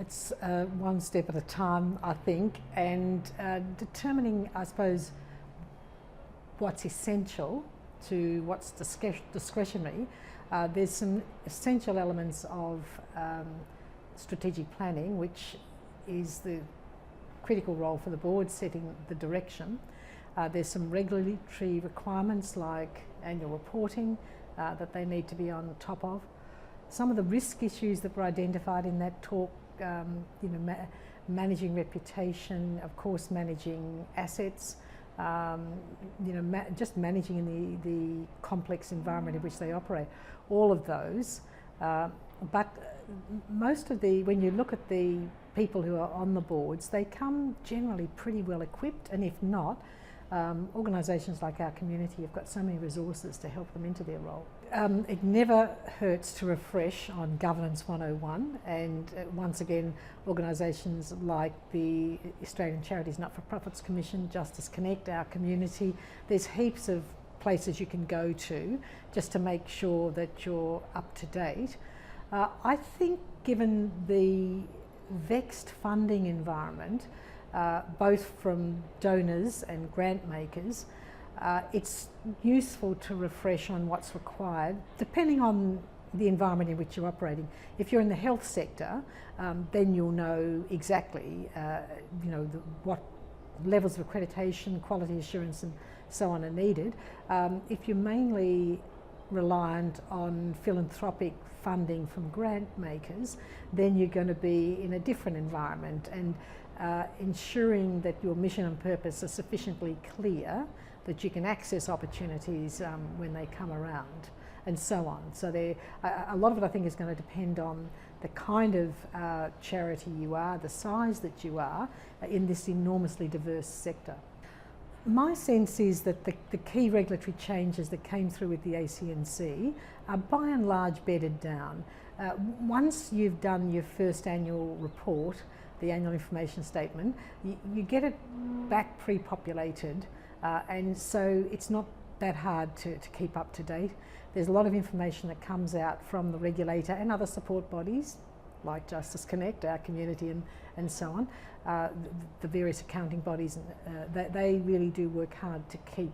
It's one step at a time, I think, and determining, I suppose, what's essential to what's discretionary. There's some essential elements of strategic planning, which is the critical role for the board, setting the direction. There's some regulatory requirements like annual reporting that they need to be on top of. Some of the risk issues that were identified in that talk, managing reputation, of course managing assets, just managing in the complex environment in which they operate, all of those. But most of when you look at the people who are on the boards, they come generally pretty well equipped, and if not, organisations like our community have got so many resources to help them into their role. It never hurts to refresh on Governance 101, and once again, organisations like the Australian Charities Not-for-Profits Commission, Justice Connect, our community, there's heaps of places you can go to just to make sure that you're up to date. I think given the vexed funding environment, both from donors and grant makers, it's useful to refresh on what's required, depending on the environment in which you're operating. If you're in the health sector, then you'll know exactly, what levels of accreditation, quality assurance, and so on are needed. If you're mainly reliant on philanthropic funding from grant makers, then you're going to be in a different environment, and ensuring that your mission and purpose are sufficiently clear that you can access opportunities when they come around, and so on. So a lot of it, I think, is going to depend on the kind of charity you are, the size that you are in this enormously diverse sector. My sense is that the key regulatory changes that came through with the ACNC are by and large bedded down. Once you've done your first annual report, the annual information statement, you get it back pre-populated, and so it's not that hard to keep up to date. There's a lot of information that comes out from the regulator and other support bodies like Justice Connect, our community, and so on, the various accounting bodies, they really do work hard to keep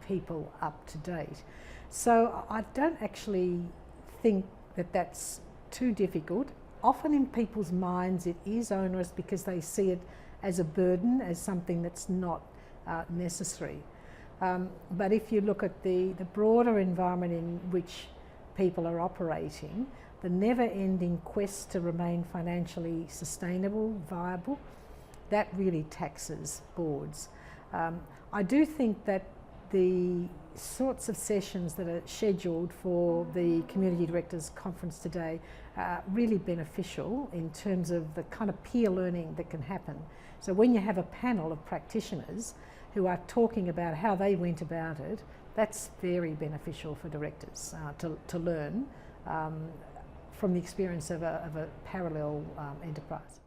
people up to date. So I don't actually think that that's too difficult. Often in people's minds it is onerous because they see it as a burden, as something that's not necessary. But if you look at the broader environment in which people are operating, the never-ending quest to remain financially sustainable, viable, that really taxes boards. I do think that the sorts of sessions that are scheduled for the Community Directors Conference today are really beneficial in terms of the kind of peer learning that can happen. So when you have a panel of practitioners who are talking about how they went about it, that's very beneficial for directors to learn from the experience of a parallel enterprise.